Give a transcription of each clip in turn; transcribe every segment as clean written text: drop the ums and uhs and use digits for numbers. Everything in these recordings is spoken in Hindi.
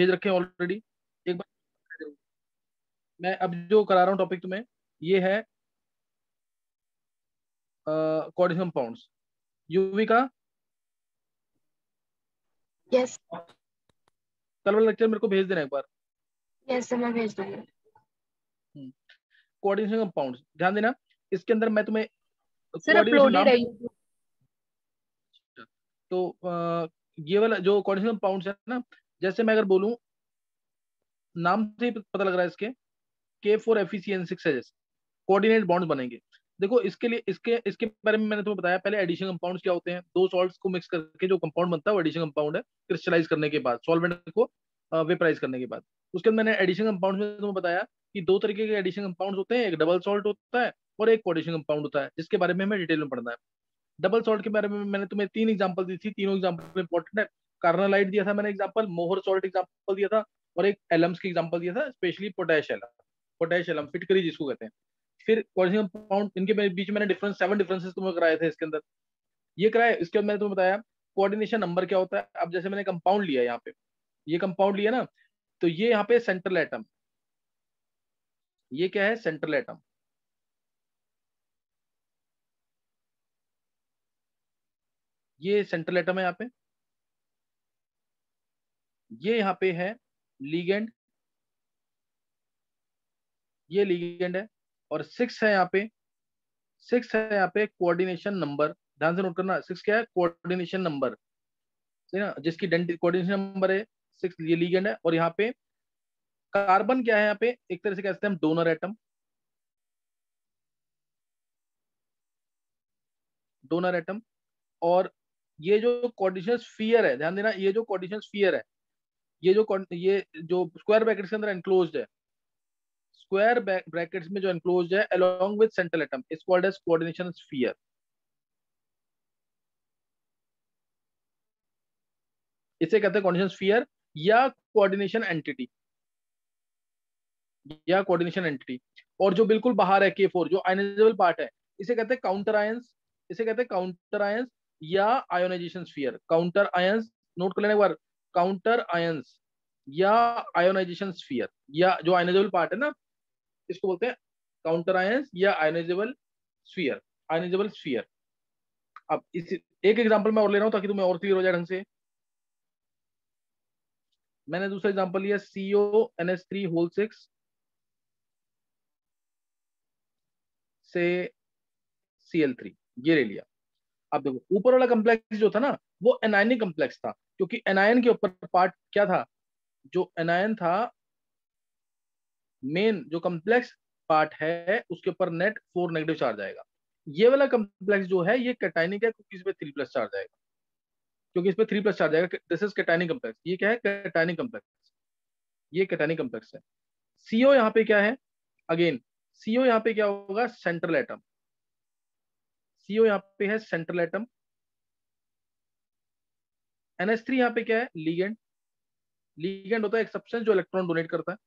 भेज रखे हैं ऑलरेडी, एक बार मैं अब जो करा रहा हूँ टॉपिक तुम्हें, ये है कोऑर्डिनेशन कंपाउंड्स। यूवी का यस कल वाला लेक्चर मेरे को भेज देना एक बार। यस सर, मैं भेज दूंगी। कोऑर्डिनेशन कंपाउंड्स ध्यान देना, इसके अंदर मैं तुम्हें सर कोऑर्डिनेशन अपलोडेड नाम, है YouTube। तो ये वाला जो कोऑर्डिनेशन कंपाउंड्स है ना, जैसे मैं अगर बोलूं, नाम से ही पता लग रहा है इसके, K4FeCN6 है, जैसे कोऑर्डिनेट बॉन्ड्स बनेंगे। देखो इसके लिए, इसके इसके बारे में मैंने तुम्हें बताया पहले, एडिशन कंपाउंड्स क्या होते हैं, दो सॉल्ट्स को मिक्स करके जो कंपाउंड बनता है वो एडिशन कंपाउंड है, क्रिस्टलाइज करने के बाद, सॉल्वेंट को वेपराइज करने के बाद। उसके अंदर मैंने एडिशन कंपाउंड में तुम्हें बताया कि दो तरीके के एडिशन कंपाउंड होते हैं, एक डबल सॉल्ट होता है और एक कोऑर्डिनेशन कंपाउंड होता है, जिसके बारे में हमें डिटेल में पढ़ना है। डबल सॉल्ट के बारे में मैंने तुम्हें तीन एग्जांपल दी थी, तीनों एग्जांपल इंपॉर्टेंट है। कार्नालाइट दिया था मैंने एग्जांपल, मोहर सॉल्ट एग्जांपल दिया था, और एक एलम्स की एग्जांपल दिया था, specially potash alum, potash alum फिटकरी जिसको कहते हैं। फिर कोऑर्डिनेशन कंपाउंड, इनके बीच में मैंने डिफरेंस 7 डिफरेंसेस तुम्हें कराए थे इसके अंदर, ये कराए। इसके बाद मैंने तुम्हें बताया कोऑर्डिनेशन नंबर क्या होता है। अब जैसे मैंने कंपाउंड लिया यहाँ पे, ये कंपाउंड लिया ना, तो ये यहाँ पे सेंट्रल एटम, ये क्या है, सेंट्रल एटम, ये सेंट्रल एटम है यहाँ पे, ये यहाँ पे है लीगेंड, ये लीगेंड है, और 6 है यहाँ पे, 6 है यहाँ पे कोऑर्डिनेशन नंबर। ध्यान से नोट करना, 6 क्या है, कोऑर्डिनेशन नंबर, है ना, जिसकी कोऑर्डिनेशन नंबर है 6, ये लीगेंड है। और यहाँ पे कार्बन क्या है, यहाँ पे एक तरह से कहते हैं हम डोनर एटम, डोनर एटम। और ये जो कोऑर्डिनेशन स्फीयर है, ध्यान देना, ये जो कोऑर्डिनेशन स्फीयर है, ये जो स्क्वायर ब्रैकेट्स के अंदर एनक्लोज्ड है, स्क्वायर ब्रैकेट्स में जो एनक्लोज्ड है along with central atom, is called as coordination sphere. इसे कहते हैं कोऑर्डिनेशन स्फीयर या कोऑर्डिनेशन एंटिटी, या कोऑर्डिनेशन एंटिटी। और जो बिल्कुल बाहर है K4, जो आयनाइजेबल पार्ट है, इसे कहते हैं काउंटर आयंस, इसे कहते हैं काउंटर आयंस या ionisation sphere. Counter ions, note कर लेना एक बार, काउंटर आयंस या आयोनाइजेशन स्फीयर, या जो आयनाइजेबल पार्ट है ना, इसको बोलते हैं काउंटर आयंस या आयनाइजेबल स्फीयर, आयनाइजेबल स्फीयर। अब इस एक एग्जांपल मैं और ले रहा हूं ताकि तुम्हें और क्लियर हो जाए ढंग से। मैंने दूसरा एग्जांपल लिया CONH3 होल 6 से Cl3, ये ले लिया। अब देखो ऊपर वाला कम्प्लेक्स जो था ना, वो एनायनिक कम्प्लेक्स था, क्योंकि एनायन के ऊपर पार्ट क्या था, जो एनायन था, मेन जो कम्प्लेक्स पार्ट है उसके ऊपर नेट 4 नेगेटिव चार्ज आएगा। ये वाला कम्प्लेक्स जो है ये कैटायनिक है, क्योंकि इसमें 3 प्लस चार्ज आएगा, क्योंकि इसमें 3 प्लस चार्ज आएगा। दिस इज कैटायनिक कम्प्लेक्स, ये क्या है, कैटायनिक कम्प्लेक्स, ये कैटायनिक कम्प्लेक्स है। सीओ यहाँ पे क्या है, अगेन सीओ यहाँ पे क्या होगा, सेंट्रल एटम, सीओ यहाँ पे है सेंट्रल एटम। NH3 यहाँ पे क्या है, लीगेंड, लीगेंड होता है एक सब्सटेंस जो इलेक्ट्रॉन डोनेट करता है,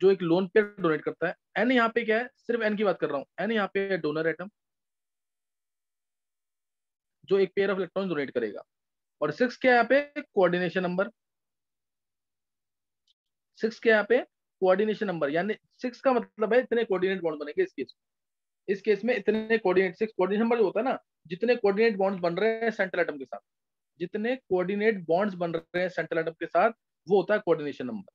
जो एक लोन पेयर डोनेट करता है। एन यहाँ पे क्या है, सिर्फ एन की बात कर रहा हूँ, एन यहाँ पे है डोनर एटम, जो एक पेयर ऑफ इलेक्ट्रॉन डोनेट करेगा। और 6 क्या है यहाँ पे, कोऑर्डिनेशन नंबर, 6 क्या है यहाँ पे, कोऑर्डिनेशन नंबर, यानी 6 का मतलब है इतने कोऑर्डिनेट बॉन्ड बनेंगे इस केस में। इस केस में इतने कोऑर्डिनेट, 6 कोऑर्डिनेशन नंबर जो होता है ना, जितने कोऑर्डिनेट बॉन्ड्स बन रहे हैं सेंट्रल एटम के साथ, जितने कोऑर्डिनेट बॉन्ड्स बन रहे हैं सेंट्रल एटम के साथ, वो होता है कोऑर्डिनेशन नंबर।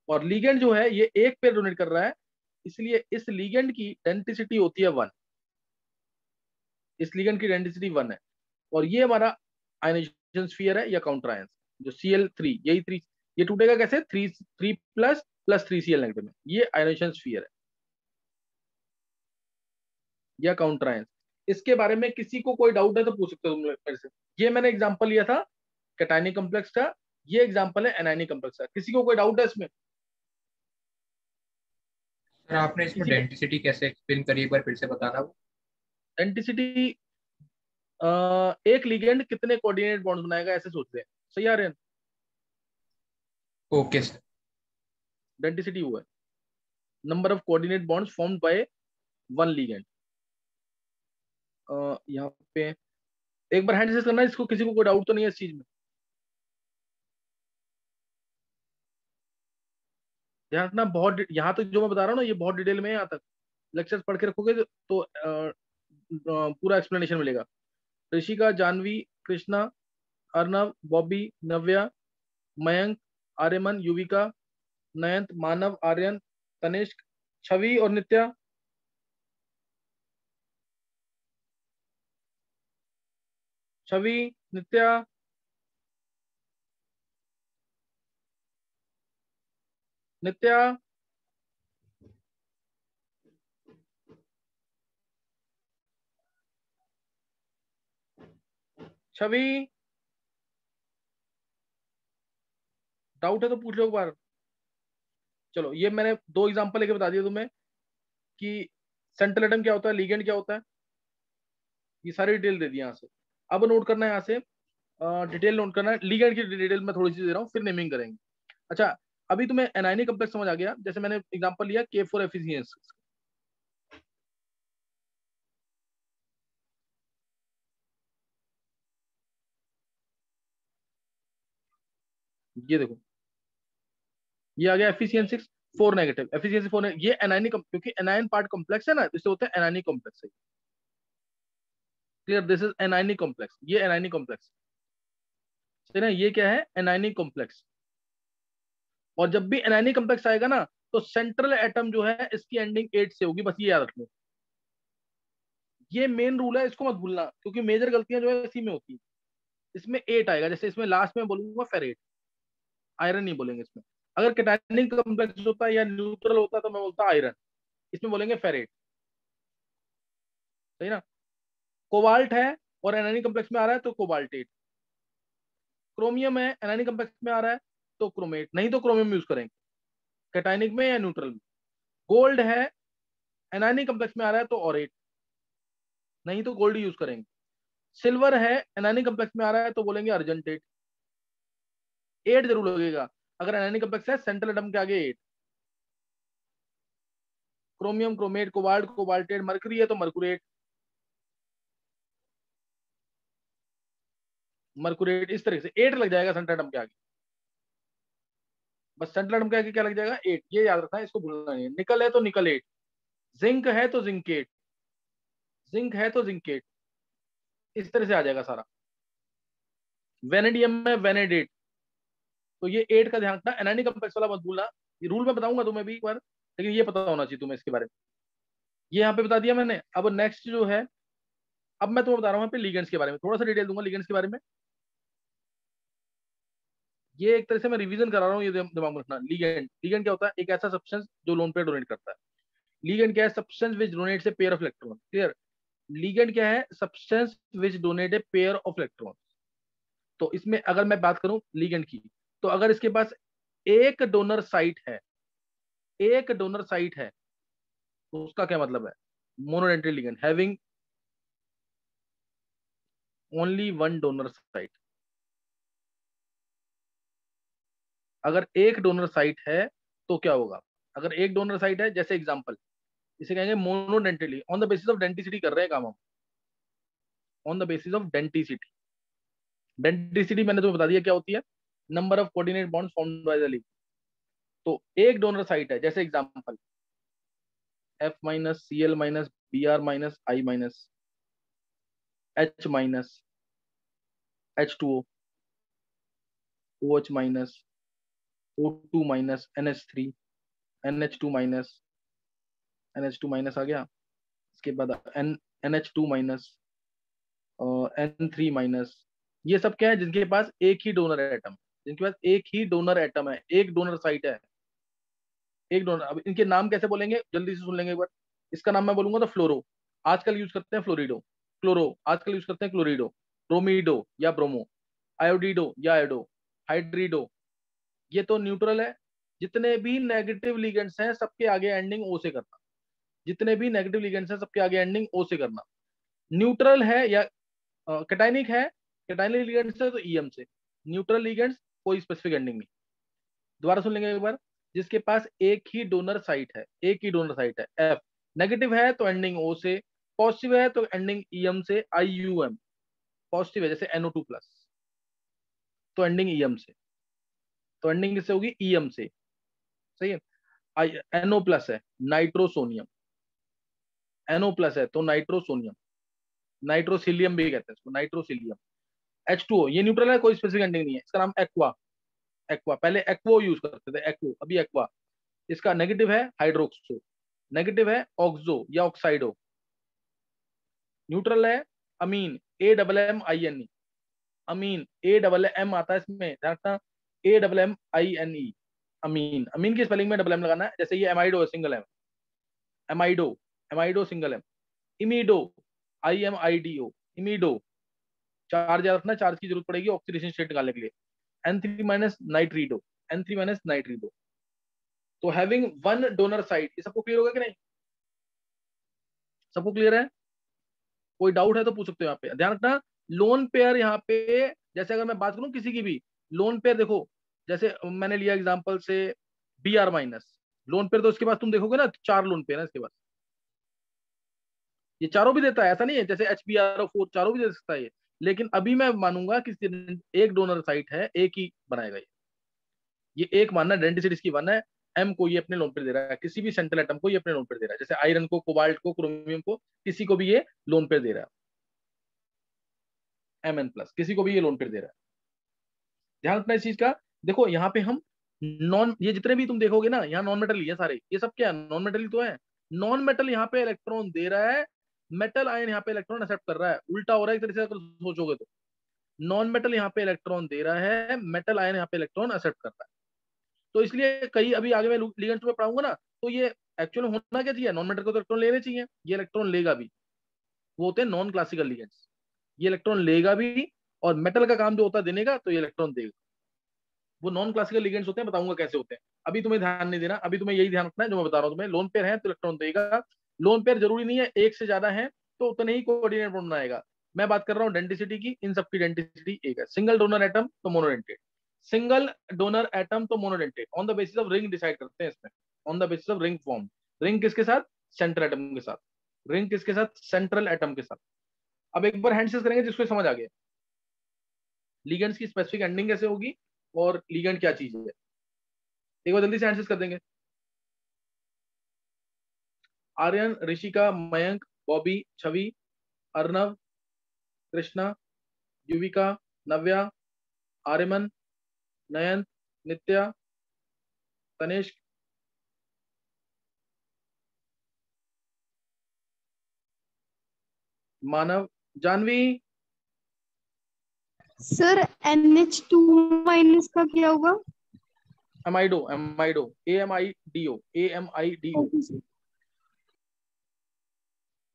और लीगेंड जो है ये एक पेयर डोनेट कर रहा है, इसलिए इस लीगेंड की डेंसिटी होती है 1, इस लीगेंड की डेंसिटी 1 है। और ये हमारा आयनाइजेशन स्फीयर है या काउंटर आयंस, जो Cl3, यही 3, ये टूटेगा कैसे, 3 प्लस प्लस 3Cl नेगेटिव में, ये आयनाइजेशन स्फीयर है या काउंटर आयंस। इसके बारे में किसी को कोई डाउट है तो पूछ सकते हो तुम लोग मेरे से। ये मैंने एग्जांपल लिया था कैटायनिक कॉम्प्लेक्स का, ये एग्जांपल है एनायनिक कॉम्प्लेक्स का। किसी को कोई डाउट है इसमें, सर आपने इसमें किसी को? डेंसिटी कैसे एक्सप्लेन करी, एक बार फिर से बताना वो। डेंसिटी, एक लिगेंड कितने कोऑर्डिनेट बॉन्ड्स बनाएगा ऐसे सोचते हैं, सही आ रहे हैं। Okay sir. डेंसिटी वो है number of coordinate bonds formed by one ligand. यहाँ पे एक बार हैंड रेस करना, इसको किसी को कोई डाउट तो नहीं है इस चीज में। ध्यान रखना, बहुत यहाँ तक जो मैं बता रहा हूँ ना, ये बहुत डिटेल में है। यहाँ तक लेक्चर्स पढ़ के रखोगे तो पूरा एक्सप्लेनेशन मिलेगा। ऋषिका, जानवी, कृष्णा, अर्नव, बॉबी, नव्या, मयंक, आर्यमन, युविका, नयंत, मानव, आर्यन, तनिष्क, छवि और नित्या। छवि, नित्या, नित्या, छवि। डाउट है तो पूछ लो एक बार। चलो, ये मैंने दो एग्जांपल लेके बता दिया तुम्हें कि सेंट्रल एटम क्या होता है, लिगेंड क्या होता है, ये सारी डिटेल दे दी यहाँ से। अब नोट करना है यहाँ से, डिटेल नोट करना है। लिगेंड की डिटेल मैं थोड़ी सी दे रहा हूँ, फिर नेमिंग करेंगे। अच्छा, अभी तुम्हें एनायनिक कॉम्प्लेक्स समझ आ गया। जैसे मैंने एग्जांपल लिया K4 एफिशिएंसी, ये देखो, ये आ गया एफिशिएंसी 4 नेगेटिव, एफिशिएंसी 4, ये एनायनिक, क्योंकि एनायन पार्ट कॉम्प्लेक्स है ना, इससे होता है एनायनिक कॉम्प्लेक्स है। Clear, this is anionic complex, ये एनायनिक कॉम्प्लेक्स है ना, ये क्या है, एनायनिक कॉम्प्लेक्स। और जब भी एनायनिक कॉम्प्लेक्स आएगा ना, तो सेंट्रल एटम जो है इसकी एंडिंग 8 से होगी, बस ये याद रखना। ये मेन रूल है, इसको मत भूलना, क्योंकि मेजर गलतियां जो है इसी में होती है। इसमें 8 आएगा, जैसे इसमें लास्ट में बोलूंगा फेरेट, आयरन नहीं बोलेंगे इसमें। अगर कैटायनिक कॉम्प्लेक्स होता है या न्यूट्रल होता तो मैं बोलता आयरन, इसमें बोलेंगे फेरेट। सही ना। कोबाल्ट है और एनायनिक कॉम्प्लेक्स में आ रहा है तो कोबाल्टेट। क्रोमियम है, एनायनिक कॉम्प्लेक्स में आ रहा है तो क्रोमेट, नहीं तो क्रोमियम यूज करेंगे कैटायनिक में या न्यूट्रल में। गोल्ड है, एनायनिक कॉम्प्लेक्स में आ रहा है तो ऑरेट, नहीं तो गोल्ड यूज करेंगे। सिल्वर है, एनायनिक कॉम्प्लेक्स में आ रहा है तो बोलेंगे अर्जेंटेट। 8 जरूर लगेगा, अगर एनायनिक कॉम्प्लेक्स है सेंट्रल एटम के आगे 8। Chromium, chromate, cobalt, cobaltate, mercury है तो मरकुरेट, मरकुरेट। इस तरह से 8 लग जाएगा सेंट्रल एटम के आगे, बस सेंट्रल एटम के आगे क्या लग जाएगा, 8, ये याद रखना है, इसको भूलना नहीं है। निकल है तो निकलेट, जिंक है तो जिंकेट, जिंक है तो जिंकेट, इस तरह से आ जाएगा सारा। वेनेडियम में वेनेडेट, तो ये 8 का ध्यान रखना, एनायनिक कॉम्प्लेक्स वाला मत भूलना। ये रूल मैं बताऊंगा तुम्हें भी एक बार, लेकिन ये पता होना चाहिए तुम्हें इसके बारे में। ये यहाँ पे बता दिया मैंने। अब नेक्स्ट जो है, अब मैं तुम्हें बता रहा हूँ यहाँ पे लिगेंड्स के बारे में, थोड़ा सा डिटेल दूंगा लिगेंड्स के बारे में। ये एक तरह से मैं रिवीजन करा रहा हूँ, ये दिमाग में रखना। लिगेंड, लिगेंड क्या होता है, एक ऐसा सब्सटेंस जो लोन पेयर डोनेट करता है। लिगेंड क्या है, substance which donates a pair of electron. Clear, ligand क्या है, substance which donate a pair of electron. तो इसमें अगर मैं बात करूं लिगेंड की, तो अगर इसके पास एक डोनर साइट है, एक डोनर साइट है, तो उसका क्या मतलब है, monodentate ligand having only one donor site. अगर एक डोनर साइट है तो क्या होगा, अगर एक डोनर साइट है, जैसे एग्जांपल, इसे कहेंगे monodentate, on the basis of denticity कर रहे हैं काम हम, on the basis of denticity. Denticity मैंने तुम्हें बता दिया क्या होती है, number of coordinate bonds formed by the ligand. तो एक डोनर साइट है, जैसे example F minus Cl minus Br minus I minus H minus H2O, OH minus O2 minus NH3, NH2 minus, NH2 minus आ गया। इसके बाद NH2 माइनस, N3 माइनस। ये सब क्या है, जिनके पास एक ही डोनर एटम, जिनके पास एक ही डोनर एटम है, एक डोनर साइट है, एक डोनर। अब इनके नाम कैसे बोलेंगे, जल्दी से सुन लेंगे एक बार। इसका नाम मैं बोलूंगा तो फ्लोरो, आजकल यूज करते हैं फ्लोरिडो, क्लोरो आजकल यूज करते हैं क्लोरिडो, ब्रोमीडो या ब्रोमो, आयोडीडो या आयोडो, हाइड्रीडो, ये तो न्यूट्रल है। जितने भी नेगेटिव लिगेंड्स हैं सबके आगे एंडिंग ओ से करना, जितने भी नेगेटिव लिगेंड्स हैं सबके आगे एंडिंग ओ से करना। न्यूट्रल है या कैटायनिक है, कैटायनिक लिगेंड्स है तो ईएम से। न्यूट्रल लिगेंड्स कोई स्पेसिफिक एंडिंग नहीं। दोबारा सुन लेंगे एक बार। जिसके पास एक ही डोनर साइट है, एक ही डोनर साइट है, एफ। नेगेटिव है तो एंडिंग ओ से, पॉजिटिव है तो एंडिंग ईएम से, IUM। पॉजिटिव है जैसे NO2+, तो एंडिंग ईएम से, तो एंडिंग किससे होगी, ईएम से। सही है। NO प्लस है, नाइट्रोसोनियम, NO प्लस है तो नाइट्रोसोनियम, नाइट्रोसिलियम भी कहते हैं इसको, नाइट्रोसिलियम। H2O ये न्यूट्रल है, कोई स्पेसिफिक एंडिंग नहीं है, इसका नाम एक्वा, एक्वा, पहले एक्वो यूज करते थे, एक्वो, अभी एक्वा। इसका नेगेटिव है हाइड्रोक्सो, नेगेटिव है ऑक्सो या ऑक्साइडो, न्यूट्रल है अमीन, AMMINE, अमीन, AMM आता है इसमें, ध्यान रखना, AMMINE, अमीन, अमीन की स्पेलिंग में डबल एम लगाना है, जैसे ये एमाइडो है, single M, amido, amido single M, imido, IMIDO, imido, charge याद रखना, चार्ज की जरूरत पड़ेगी ऑक्सीडेशन स्टेट निकालने के लिए, N3 माइनस नाइट्रीडो, N3 माइनस नाइट्रीडो। तो हैविंग वन डोनर साइट, ये सबको क्लियर होगा कि नहीं, सबको क्लियर है? कोई डाउट है तो पूछ सकते हो यहाँ पे। ध्यान रखना लोन पेयर यहाँ पे, जैसे अगर मैं बात करूं किसी की भी लोन पेयर, देखो जैसे मैंने लिया एग्जांपल से BR माइनस लोन पेयर, तो उसके बाद तुम देखोगे ना 4 लोन पेयर है इसके बाद, ये चारों भी देता है, ऐसा नहीं है जैसे HBRO4 चारों भी दे सकता है ये, लेकिन अभी मैं मानूंगा कि एक डोनर साइट है, एक ही बनाएगा ये एक मानना, डेंसिटी इसकी 1 है, M को ये अपने लोन पे दे रहा है, किसी भी सेंट्रल एटम को ये अपने लोन पे दे रहा है, जैसे आयरन को, कोबाल्ट को, क्रोमियम को, किसी को भी ये लोन पे दे रहा है, Mn प्लस, किसी को भी ये लोन पे दे रहा है। ध्यान रखना इस चीज का। देखो यहाँ पे हम नॉन, ये जितने भी तुम देखोगे ना यहाँ नॉन मेटल ही है सारे, ये सब क्या है, नॉन मेटल ही तो है। नॉन मेटल यहाँ पे इलेक्ट्रॉन दे रहा है, मेटल आयन यहाँ पे इलेक्ट्रॉन एक्सेप्ट कर रहा है, उल्टा हो रहा है एक तरीके से अगर सोचोगे तो, नॉन मेटल यहाँ पे इलेक्ट्रॉन दे रहा है, मेटल आयन यहाँ पे इलेक्ट्रॉन एक्सेप्ट कर रहा है। तो इसलिए कई अभी आगे मैं लिगेंड्स में पढ़ाऊंगा ना, तो ये एक्चुअली होना क्या चाहिए, नॉन मेटल को तो इलेक्ट्रॉन लेने चाहिए, ये इलेक्ट्रॉन लेगा भी, वो होते हैं नॉन क्लासिकल लिगेंड्स, ये इलेक्ट्रॉन लेगा भी, और मेटल का काम जो होता है देने का, तो ये इलेक्ट्रॉन देगा। वो नॉन क्लासिकल लिगेंड्स होते हैं, बताऊंगा कैसे होते हैं, अभी तुम्हें ध्यान नहीं देना, अभी तुम्हें यही ध्यान रखना है जो मैं बता रहा हूँ तुम्हें, लोन पेयर है तो इलेक्ट्रॉन देगा, लोन पेयर जरूरी नहीं है एक से ज्यादा है तो उतने ही कोऑर्डिनेट बॉन्ड बनाएगा। मैं बात कर रहा हूँ डेंसिटी की, इन सबकी डेंसिटी एक है, सिंगल डोनर एटम तो मोनोडेंटेट, सिंगल डोनर एटम तो monodentate, on the basis of ring decide करते हैं इसमें, on the basis of ring form, ring किसके साथ, सेंट्रल एटम के साथ, रिंग किसके साथ, सेंट्रल एटम के साथ। अब एक बार हैंडशेक करेंगे जिसको समझ आ गया लिगेंड्स की स्पेसिफिक एंडिंग कैसे होगी और लिगेंड क्या चीज है, एक बार जल्दी से आंसर कर देंगे। आर्यन, ऋषिका, मयंक, बॉबी, छवि, अर्नव, कृष्णा, युविका, नव्या, आर्यमन, नयन, नित्या, तनिष्क, मानव, जानवी, सर NH2 माइनस का क्या होगा? एमाइडो, एमाइडो, AMIDO, ओके सर।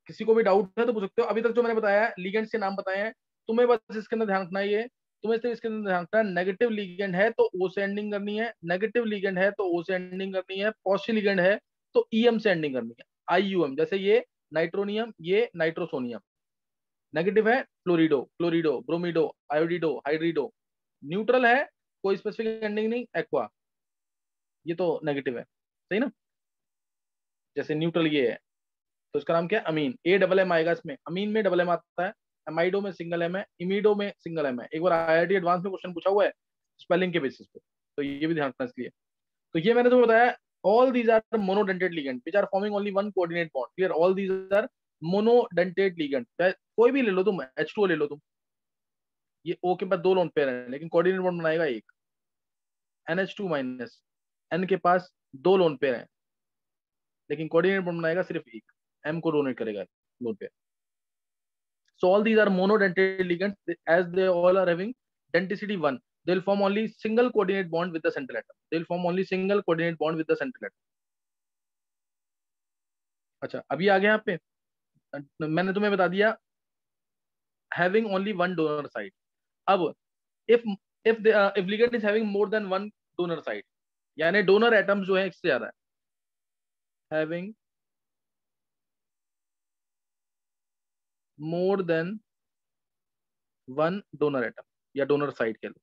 किसी को भी डाउट है तो पूछ सकते हो। अभी तक जो मैंने बताया लिगेंड्स के नाम बताए हैं, तुम्हें बस इसके अंदर ध्यान रखना है, ये तुम्हें सिर्फ इसके अंदर ध्यान रखना है, नेगेटिव लिगेंड है तो O से एंडिंग करनी है, नेगेटिव लिगेंड है तो O से एंडिंग करनी है, पॉजिटिव लिगेंड है तो EM से एंडिंग करनी है, IUM, जैसे ये नाइट्रोनियम, ये नाइट्रोसोनियम, नेगेटिव है फ्लोरिडो, क्लोरिडो, ब्रोमिडो, आयोडिडो, हाइड्रिडो, न्यूट्रल है कोई स्पेसिफिक एंडिंग नहीं, एक्वा, ये तो नेगेटिव है, सही ना, जैसे न्यूट्रल ये है तो इसका नाम क्या है, अमीन, AMM आएगा इसमें, अमीन में डबल एम आता है, एमाइडो में सिंगल एम है, इमीडो में सिंगल एम है, एक बार IIT एडवांस में क्वेश्चन पूछा हुआ है स्पेलिंग के बेसिस पे, तो ये भी ध्यान रखना इसलिए। तो ये मैंने तुम्हें बताया, all these are monodentate ligand which are forming only one coordinate bond, clear, all these are monodentate ligand, कोई भी ले लो तुम, H2O ले लो तुम, ये O के पास 2 लोन पेयर है लेकिन कोऑर्डिनेट बॉन्ड बनाएगा एक, NH2 माइनस, N के पास 2 लोन पेयर है लेकिन कोऑर्डिनेट बॉन्ड बनाएगा सिर्फ एक, M को डोनेट करेगा lone pair. So all these are monodentate ligands, as they all are having denticity 1, they'll form only single coordinate bond with the central atom, they'll form only single coordinate bond with the central atom। अच्छा अभी आ गया यहाँ पे, मैंने तुम्हें बता दिया having only one donor site। अब if if ligand is having more than one donor site, यानी donor atoms जो है एक से ज्यादा है, having more than one donor atom या donor site कह लो,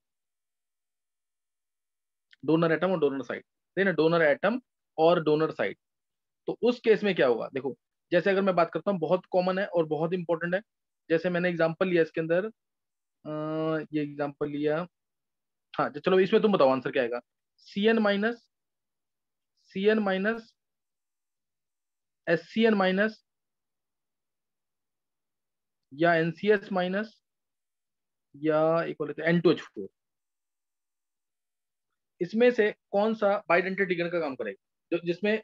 डोनर एटम और डोनर साइट, सही ना, डोनर एटम और डोनर साइट। तो उस केस में क्या होगा, देखो जैसे अगर मैं बात करता हूँ, बहुत कॉमन है और बहुत इंपॉर्टेंट है, जैसे मैंने एग्जांपल लिया इसके अंदर, ये एग्जांपल लिया, हाँ चलो इसमें तुम बताओ आंसर क्या आएगा, CN minus C N minus S C N minus या एन सी एस माइनस या एक और लेते हैं N2H4, इसमें से कौन सा बाइडेंटेड लिगेंड का काम करेगा? जो जिसमें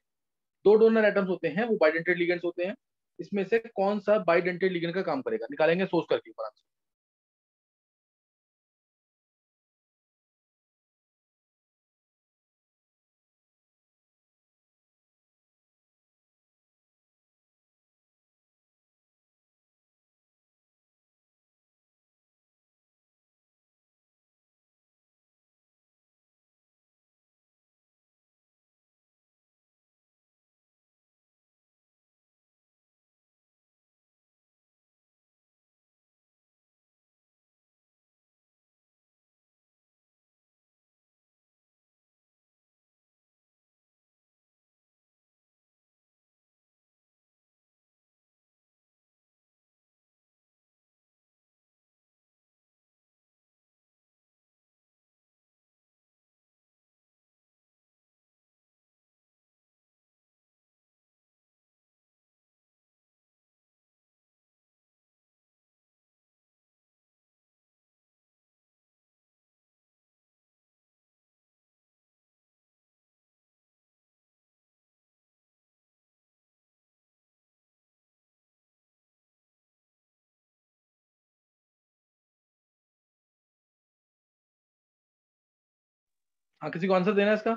दो डोनर एटम्स होते हैं वो बाइडेंटेड लिगेंड्स होते हैं, इसमें से कौन सा बाइडेंटेड लिगेंड का काम करेगा? निकालेंगे सोच करके ऊपर आंसर। हाँ, किसी को आंसर देना है इसका?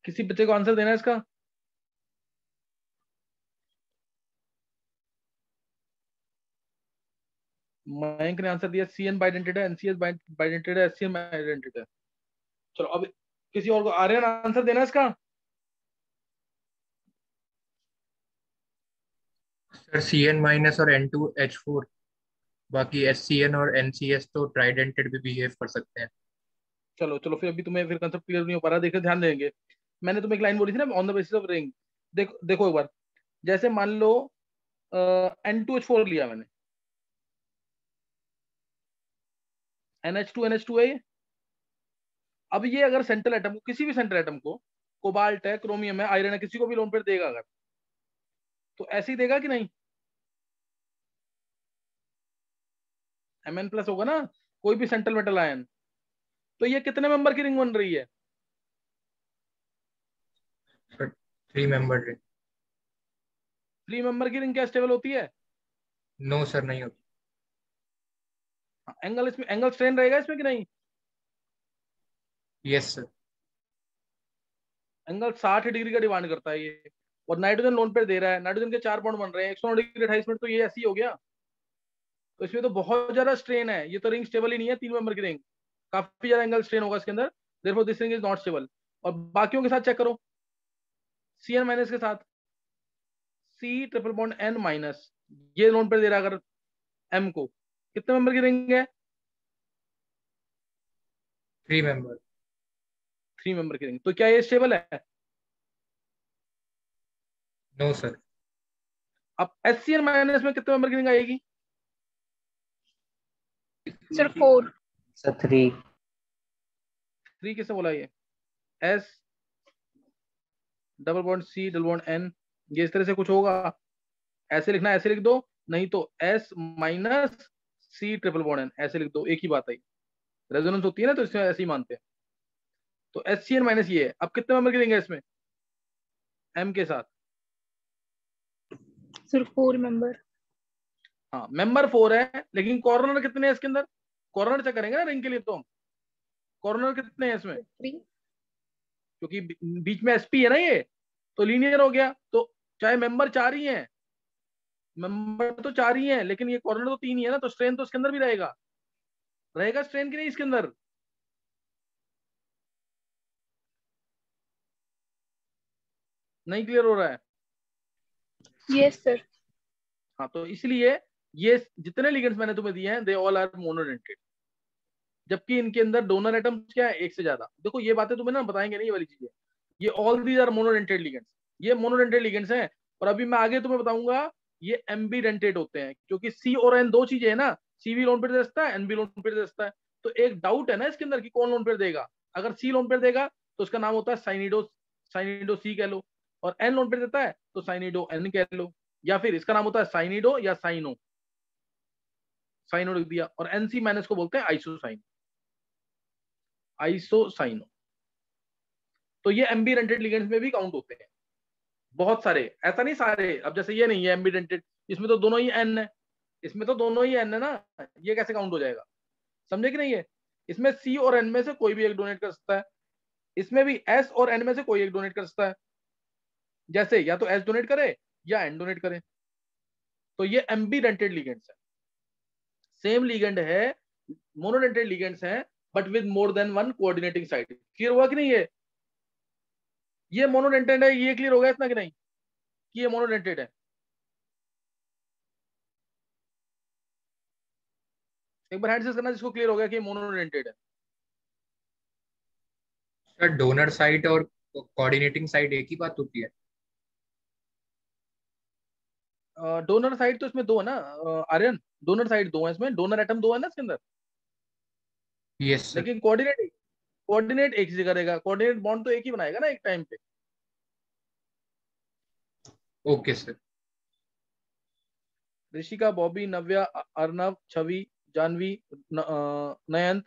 किसी बच्चे को आंसर देना है इसका? मयंक ने आंसर दिया सी एन बाइडेंटेड है, एनसीएस बाइडेंटेड है, एससीएन बाइडेंटेड है। चलो अब किसी और को, आर्यन आंसर देना है इसका? सर CN माइनस और N2H4, बाकी SCN और NCS तो ट्राइडेंटेड भी बिहेव कर सकते हैं। चलो चलो, फिर अभी तुम्हें फिर कंसेप्ट क्लियर नहीं हो पा रहा, देखो ध्यान देंगे। मैंने तुम्हें एक लाइन बोली थी ना, on the basis of ring. देखो देखो एक बार, जैसे मान लो N2H4 लिया मैंने, NH2 है ये। अब ये अगर सेंट्रल एटम को, किसी भी सेंट्रल एटम को, कोबाल्ट है, क्रोमियम है, आयरन है, किसी को भी लोन पेयर देगा अगर, तो ऐसे ही देगा कि नहीं? Mn प्लस होगा ना, कोई भी सेंट्रल मेटल आयन। तो ये कितने मेंबर की रिंग बन रही है? Sir 3 member ring. 3 मेंबर की रिंग क्या स्टेबल होती है? नो सर, नहीं होती। एंगल इसमें, एंगल स्ट्रेन रहेगा इसमें कि नहीं? Yes sir. एंगल 60 डिग्री का डिमांड करता है ये, और नाइट्रोजन लोन पेयर दे रहा है, नाइट्रोजन के 4 बॉन्ड बन रहे हैं, 109 डिग्री 28 मिनट, तो ये ऐसे ही हो गया। तो इसमें तो बहुत ज्यादा स्ट्रेन है, ये तो रिंग स्टेबल ही नहीं है, 3 मेंबर की रिंग, काफी ज्यादा एंगल स्ट्रेन होगा इसके अंदर, therefore this ring is not stable. और बाकियों के साथ चेक करो, सी एन माइनस के साथ, C triple bond N minus, ये लोन पेयर दे रहा है अगर एम को, कितने मेंबर की रिंग है? 3 मेंबर। 3 मेंबर की रिंग, तो क्या ये स्टेबल है? No sir. अब एस सी एन माइनस में कितने मेंबर की रिंग आएगी? सर 4। सर 3। 3 किसने बोला ये? S double bond C double bond N, ये इस तरह से कुछ होगा, ऐसे लिखना, ऐसे लिख दो, नहीं तो S minus C triple bond N, ऐसे लिख दो, एक ही बात है। रेजोनेंस होती है ना, तो इसमें ऐसे ही मानते हैं। तो एस सी एन माइनस ये है। अब कितने मेंबर की रिंग है इसमें एम के साथ? Sir 4 member. हाँ, मेंबर 4 है, लेकिन कॉर्नर कितने हैं इसके अंदर? कॉर्नर चेक करेंगे ना रिंग के लिए, तो हम कॉर्नर कितने हैं इसमें, 3। क्योंकि बीच में एसपी है ना ये, तो लीनियर हो गया। तो चाहे मेंबर 4 ही हैं, मेंबर तो 4 ही हैं, लेकिन ये कॉर्नर तो 3 ही है ना, तो स्ट्रेन तो इसके अंदर भी रहेगा, रहेगा स्ट्रेन की नहीं इसके अंदर? नहीं क्लियर हो रहा है? Yes sir. हाँ, तो इसलिए ये जितने लिगेंड्स मैंने तुम्हें दिए हैं, दे ऑल आर मोनोडेंटेड, जबकि इनके अंदर डोनर एटम्स क्या है, एक से ज्यादा। देखो ये बातें तुम्हें ना बताएंगे नहीं, ये वाली चीजें, ये all these are monodentate ligands, ये मोनोडेंटेड लिगेंड्स हैं। और अभी मैं आगे तुम्हें बताऊंगा ये एम्बीडेंटेड होते हैं, क्योंकि सी और एन दो चीजें है ना, सी भी लोन पे दे सकता है, एन भी लोन पे दे सकता है। तो एक डाउट है ना इसके अंदर कि कौन लोन पेयर देगा। अगर सी लोन पेयर देगा तो उसका नाम होता है साइनिडो, साइनिडो सी कह लो, और एन लोन पेयर देता है तो साइनिडो एन कह लो, या फिर इसका नाम होता है साइनिडो या साइनो, साइनो लिख दिया। और एनसी माइनस को बोलते हैं आइसोसाइन, आइसोसाइनो। तो ये एम्बीडेंटेड लिगेंड्स में भी काउंट होते हैं बहुत सारे, ऐसा नहीं सारे। अब जैसे ये नहीं है एम्बीडेंटेड, इसमें तो दोनों ही एन है, इसमें तो दोनों ही एन है ना, ये कैसे काउंट हो जाएगा, समझे कि नहीं है। इसमें सी और एन में से कोई भी एक डोनेट कर सकता है, इसमें भी एस और एन में से कोई एक डोनेट कर सकता है, जैसे या तो एस डोनेट करे या एन डोनेट करे। तो ये एम्बीडेंटेड लिगेंड्स है, सेम लिगेंड है, मोनोडेंटेड लिगेंड्स हैं, but with more than one coordinating site. Clear हुआ कि नहीं है, ये मोनोडेंटेड है, ये क्लियर हो गया इतना कि नहीं कि ये मोनोडेंटेड है। एक बार हैंड से करना जिसको क्लियर हो गया कि ये मोनोडेंटेड है। सर डोनर साइट और कोऑर्डिनेटिंग साइट एक ही बात होती है? डोनर साइड तो इसमें दो है ना आर्यन, डोनर साइड दो है इसमें, डोनर एटम दो है ना इसके अंदर, यस सर। लेकिन कोऑर्डिनेट, कोऑर्डिनेट एक ही करेगा, कोऑर्डिनेट बॉन्ड तो एक ही बनाएगा ना एक टाइम पे। Okay sir. ऋषिका, बॉबी, नव्या, अर्नव, छवि, जानवी, नयंत,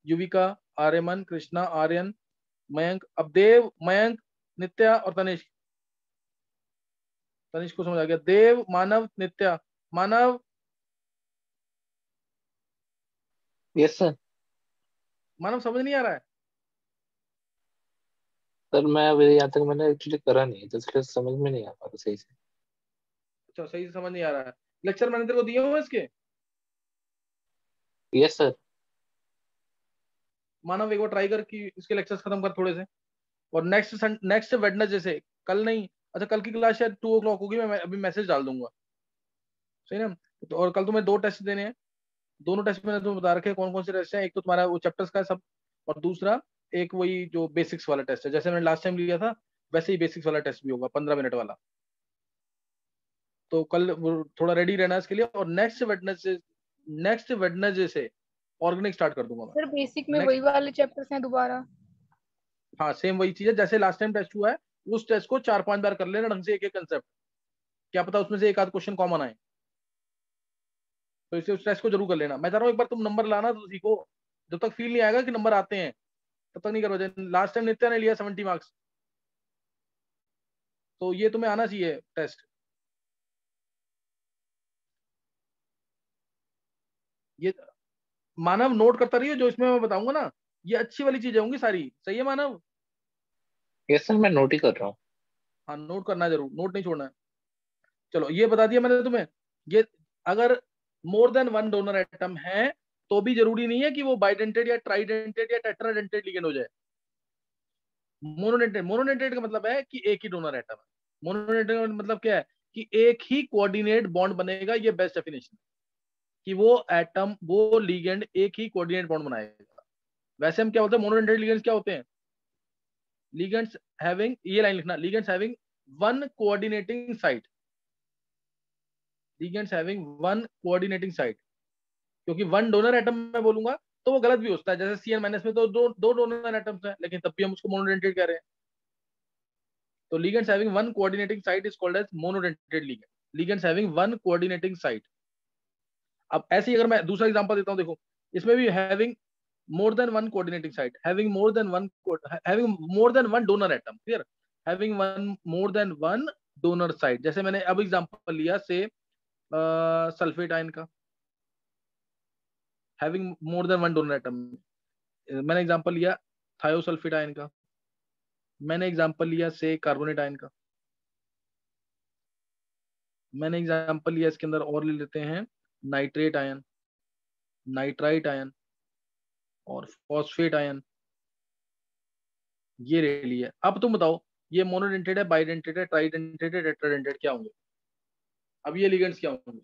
युविका, आर्यमन, कृष्णा, आर्यन, मयंक, अब देव, मयंक, नित्या और तनिष्क। तनिष्क को समझ आ गया, देव, मानव, नित्या, मानव, यस सर। मानव समझ नहीं आ रहा है। सर मैं अभी यहाँ तक मैंने एक्चुअली करा नहीं है, तो इसलिए समझ में नहीं आ पा रहा सही से। अच्छा सही से समझ नहीं आ रहा है, लेक्चर मैंने तेरे को दिए हुए इसके। Yes sir. मानव एक बार ट्राई कर कि इसके लेक्चर्स खत्म कर थोड़े से, और नेक्स्ट वेडनेसडे से, कल नहीं, अच्छा कल की क्लास शायद 2 o'clock होगी, मैं अभी मैसेज डाल दूंगा, सही ना। तो और कल तुम्हें 2 टेस्ट देने हैं, दोनों टेस्ट मैंने तुम्हें बता रखे हैं कौन कौन से टेस्ट हैं। एक तो तुम्हारा वो चैप्टर्स का है सब, और दूसरा एक वही जो बेसिक्स वाला टेस्ट है, जैसे मैंने लास्ट टाइम लिया था वैसे ही बेसिक्स वाला टेस्ट भी होगा 15 मिनट वाला। तो कल वो थोड़ा रेडी रहना है इसके लिए, और नेक्स्ट वेडनेसडे से ऑर्गेनिक स्टार्ट कर दूंगा मैं। सर बेसिक में नेक्स्ट, वही वाले चैप्टर्स हैं दोबारा? हाँ सेम वही चीज है जैसे लास्ट टाइम टेस्ट हुआ है, उस टेस्ट को 4-5 बार कर लेना ढंग से, एक एक कंसेप्ट, क्या पता उसमें से एक आध क्वेश्चन कॉमन आए। तो इसे उस टेस्ट को जरूर कर लेना। मैं चाह रहा हूँ एक बार तुम नंबर लाना तो सीखो, जब तक फील नहीं आएगा कि नंबर आते हैं तब तक नहीं करो। लास्ट टाइम नित्या ने लिया 70 मार्क्स, तो ये तुम्हें आना चाहिए टेस्ट। ये मानव नोट करता रहिए, जो इसमें मैं बताऊंगा ना ये अच्छी वाली चीजें होंगी सारी, सही है मानव। यस सर, मैं नोट ही कर रहा हूँ। हाँ नोट करना है जरूर, नोट नहीं छोड़ना है। चलो ये बता दिया मैंने तुम्हें। ये अगर more than one donor atom है तो भी जरूरी नहीं है कि वो बाइडेंटेड या ट्राइडेंटेड या टेट्राडेंटेड लिगेंड हो जाए। मोनोडेंटेड, मोनोडेंटेड का मतलब है कि एक ही डोनर एटम है। मोनोडेंटेड का मतलब क्या है कि एक ही कोऑर्डिनेट बॉन्ड बनेगा, ये बेस्ट डेफिनेशन, कि वो एटम वो लिगेंड एक ही कोऑर्डिनेट बॉन्ड बनाएगा। वैसे हम क्या बोलते हैं, मोनोडेंटेड लिगेंड्स क्या होते हैं, लिगेंड्स हैविंग, ये लाइन लिखना, ligands having one coordinating site, ligands having one coordinating site. क्योंकि वन डोनर एटम में बोलूंगा तो वो गलत भी होता है, जैसे सीएन माइनस में तो दो डोनर एटम्स हैं, लेकिन तब भी हम उसको मोनोडेंटेड कह रहे हैं। तो ligands having one coordinating site is called as monodentate ligand, ligands having one coordinating site। अब ऐसे ही अगर मैं दूसरा एग्जांपल देता हूं, देखो इसमें भी having more than one coordinating site, having more than one donor atom, clear, having one more than one donor site. जैसे मैंने अब एग्जांपल लिया से सल्फेट आयन का, having more than one donor atom. मैंने एग्जांपल लिया थायोसल्फेट आयन का, मैंने एग्जांपल लिया से कार्बोनेट आयन का, मैंने एग्जांपल लिया इसके अंदर और ले लेते हैं नाइट्रेट आयन, नाइट्राइट आयन और फॉस्फेट आयन, ये ले लिया। अब तुम बताओ ये मोनोडेंटेड है, बाइडेंटेड है, ट्राइडेंटेड है, टेट्राडेंटेड, क्या होंगे। अब ये लिगेंड्स क्या होंगे।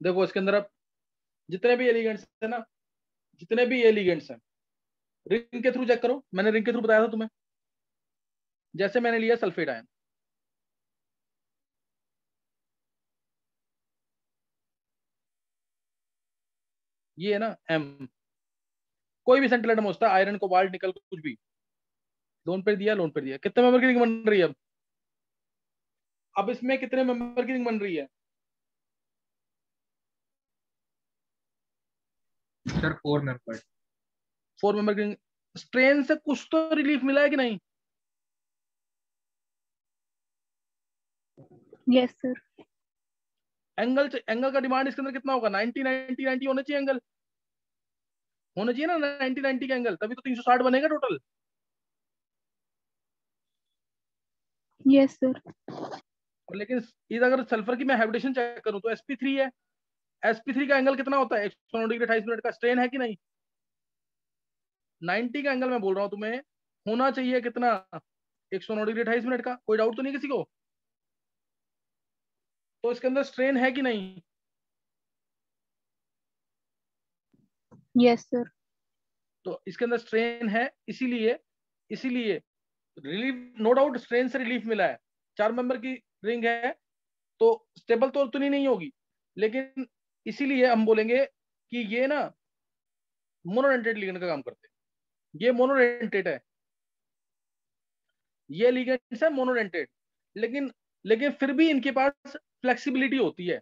देखो इसके अंदर अब जितने भी एलिगेंट्स है ना, जितने भी एलिगेंट्स हैं, रिंग के थ्रू चेक करो। मैंने रिंग के थ्रू बताया था तुम्हें। जैसे मैंने लिया सल्फेट आयन, ये है ना एम, कोई भी सेंट्रल एटम होता है, आयरन कोबाल्ट निकल कुछ भी, लोन पे दिया, लोन पे दिया, कितने मेंबर की रिंग बन रही है अब इसमें कितने मेंबर की रिंग बन रही है? Sir 4 member. 4 मेंबर की रिंग। स्ट्रेन से कुछ तो रिलीफ मिला है कि नहीं? Yes sir. एंगल, एंगल का डिमांड इसके अंदर कितना होगा? 90 90 90 होना चाहिए एंगल, होना चाहिए ना 90 90 का एंगल, तभी तो 360 बनेगा टोटल। Yes sir. और लेकिन इधर अगर सल्फर की मैं हाइब्रिडेशन चेक करूं तो sp3 है, sp3 का एंगल कितना होता है? 109 डिग्री 28 मिनट का स्ट्रेन है कि नहीं? 90 का एंगल मैं बोल रहा हूं तुम्हें, होना चाहिए कितना? 109 डिग्री 28 मिनट का। कोई डाउट तो नहीं किसी को? तो इसके अंदर स्ट्रेन है कि नहीं? Yes sir. तो इसके अंदर स्ट्रेन है, इसीलिए इसीलिए रिलीफ, नो डाउट स्ट्रेन से रिलीफ मिला है। 4 मेंबर की रिंग है तो स्टेबल तो उतनी नहीं होगी, लेकिन इसीलिए हम बोलेंगे कि ये ना मोनोडेंटेट लिगेंड का काम करते हैं। ये मोनोडेंटेट है, ये लिगेंड्स है मोनोडेंटेट, लेकिन लेकिन फिर भी इनके पास फ्लेक्सिबिलिटी होती है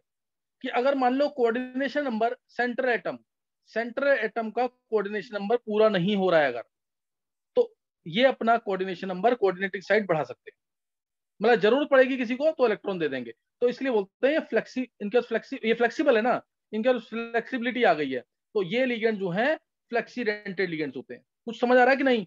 कि अगर मान लो कोऑर्डिनेशन नंबर सेंट्रल एटम का कोऑर्डिनेशन नंबर पूरा नहीं हो रहा है अगर, तो ये अपना कोऑर्डिनेशन नंबर कोऑर्डिनेटिंग साइड बढ़ा सकते हैं। मतलब जरूरत पड़ेगी किसी को तो इलेक्ट्रॉन दे देंगे। तो इसलिए बोलते हैं ये फ्लेक्सिबल है ना, इनके फ्लेक्सिबिलिटी आ गई है। तो ये लिगेंड जो है फ्लेक्सीडेंटेड लिगेंड्स होते हैं। कुछ समझ आ रहा है कि नहीं?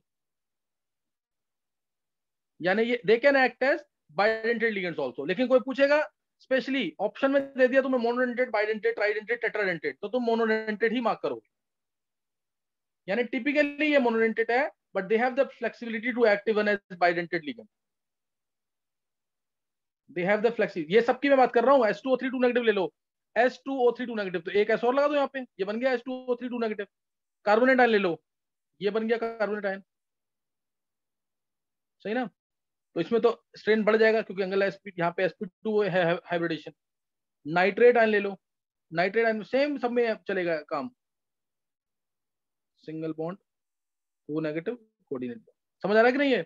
यानी ये they can act as bidentate ligands also. लेकिन कोई पूछेगा स्पेशली ऑप्शन में दे दिया तुम्हें मोनोडेंटेड, बाइडेंटेड, ट्राइडेंटेड, टेट्राडेंटेड, तो तुम मोनोडेंटेड ही मार्क करोगे। यानी टिपिकली ये मोनोडेंटेड है, but they have the flexibility to act even as bidentate ligand. They have the flexi, ये सबकी मैं बात कर रहा हूँ। H2O3 2 नेगेटिव ले लो, H2O3 2 नेगेटिव, तो एक ऐसा और लगा दो यहाँ पे, ये बन गया H2O3 2 नेगेटिव। कार्बोनेट आयन ले लो, ये बन गया कार्बोनेट आयन। सही ना? तो इसमें तो स्ट्रेन बढ़ जाएगा क्योंकि एंगल sp यहाँ पे sp2 है हाइब्रिडेशन। नाइट्रेट आयन ले लो, नाइट्रेट आयन सेम सब में चलेगा काम, single bond, two negative, coordinate. समझ आ रहा है कि नहीं है?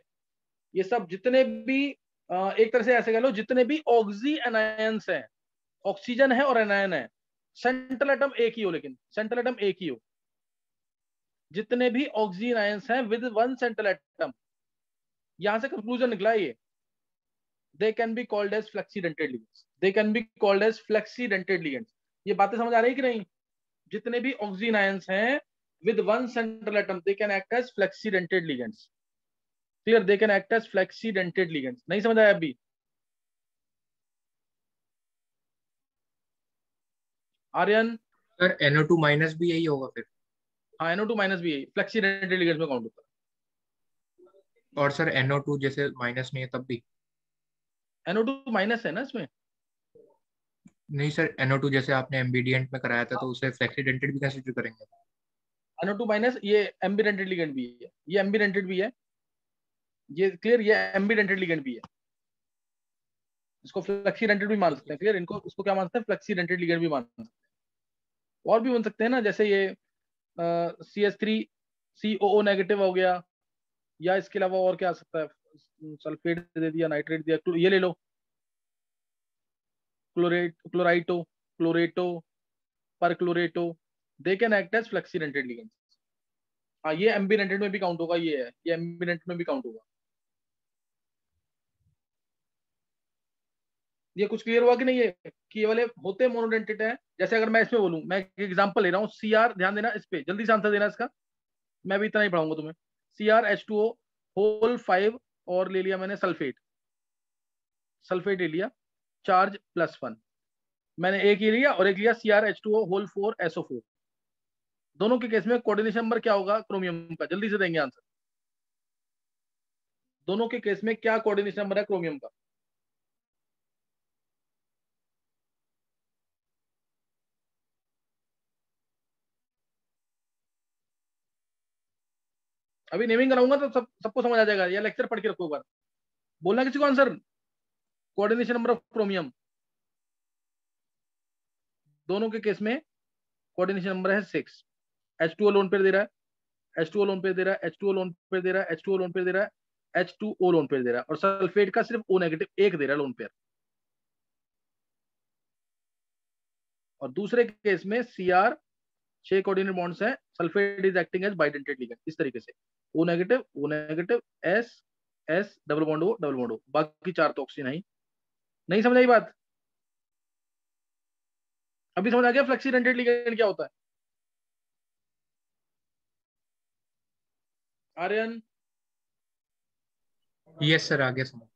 ये सब जितने भी एक तरह से ऐसे कह लो, जितने भी ऑक्सी एनायंस हैं, ऑक्सीजन है और एनायन है, सेंट्रल एटम एक ही हो, लेकिन सेंट्रल एटम एक ही हो, जितने भी ऑक्सीजन आयंस हैं विद वन सेंट्रल एटम, यहां से कंक्लूजन निकला है ये, they can be called as flexidentate ligands, they can be called as flexidentate ligands. ये बातें समझ आ रही है कि नहीं? जितने भी ऑक्सीजन आयंस हैं with one central atom, they can act as flexidentate ligands. Clear? They can act as flexidentate ligands. नहीं समझ आया अभी? आर्यन? सर NO2 माइनस भी यही होगा फिर? हाँ, NO2 माइनस भी है, फ्लेक्सीडेंटेड लिगेंड्स में काउंट होता और सर NO2 जैसे माइनस नहीं है तब भी? है। NO2 माइनस है ना इसमें। नहीं सर, NO2 जैसे आपने एम्बिडियंट में कराया था तो उसे फ्लेक्सीडेंटेड भी कंसिडर करेंगे? NO2 माइनस ये एम्बिडेंटेड लिगेंड भी है, ये एम्बिडेंटेड भी है, ये क्लियर, ये एम्बिडेंटेड लिगेंड भी है। इसको फ्लेक्सीडेंटेड भी मान सकते हैं। क्लियर? इनको, इसको क्या मान सकते हैं? फ्लेक्सीडेंटेड लिगेंड भी मान सकते हैं। और भी बन सकते हैं ना, जैसे ये CH3COO नेगेटिव हो गया, या इसके अलावा और क्या आ सकता है? सल्फेट दे दिया, नाइट्रेट दिया, ये ले लो, chlorito, chlorato, perchlorato, they can act as flexidentate ligand. हाँ, ये एम्बिडेंटेड में भी काउंट होगा, ये है, ये एम्बिडेंटेड में भी काउंट होगा। ये कुछ क्लियर हुआ कि नहीं है कि ये वाले होते मोनोडेंटेड है? जैसे अगर मैं इसमें बोलूं, मैं एक एग्जांपल ले रहा हूँ, CR, ध्यान देना इस पे, जल्दी से आंसर देना इसका, मैं भी इतना ही पढ़ाऊंगा तुम्हें। CrH2O होल 5, और ले लिया मैंने सल्फेट, सल्फेट ले लिया, चार्ज +1, मैंने एक ही लिया, और एक लिया CrH2O होल 4 SO4। दोनों के केस में कोऑर्डिनेशन नंबर क्या होगा क्रोमियम का? जल्दी से देंगे आंसर। दोनों के केस में क्या कोऑर्डिनेशन नंबर है क्रोमियम का? अभी नेमिंग कराऊंगा तो सबको समझ आ जाएगा, या लेक्चर पढ़ के रखो एक बार। बोलना किसी को answer. Coordination number of chromium, दोनों के केस में कोऑर्डिनेशन नंबर है 6। H2O लोन पेयर दे रहा है, H2O लोन पेयर दे रहा है, H2O लोन पेयर दे रहा है, H2O लोन पेयर दे रहा है, H2O लोन पेयर दे रहा है, और सल्फेट का सिर्फ O नेगेटिव एक दे रहा है लोन पेयर। और दूसरे केस में Cr 6 कोऑर्डिनेट बॉन्ड्स हैं, sulphate is acting as bidentate ligand, इस तरीके से O negative S S double bond O double bond O, बाकी 4 तो ऑक्सीजन है ही। नहीं समझ आई बात? अभी समझ आ गया फ्लेक्सी डेंटेड लिगेंड क्या होता है? आर्यन? यस सर, आगे समझ।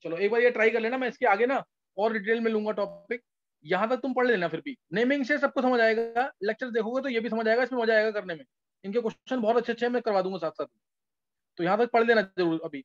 चलो एक बार ये ट्राई कर लेना, मैं इसके आगे ना और डिटेल में लूंगा टॉपिक, यहां तक तुम पढ़ लेना, फिर भी नेमिंग से सबको समझ आएगा, लेक्चर देखोगे तो ये भी समझ आएगा, इसमें मजा आएगा करने में, इनके क्वेश्चन बहुत अच्छे अच्छे मैं करवा दूंगा साथ साथ, तो यहाँ तक पढ़ लेना जरूर अभी।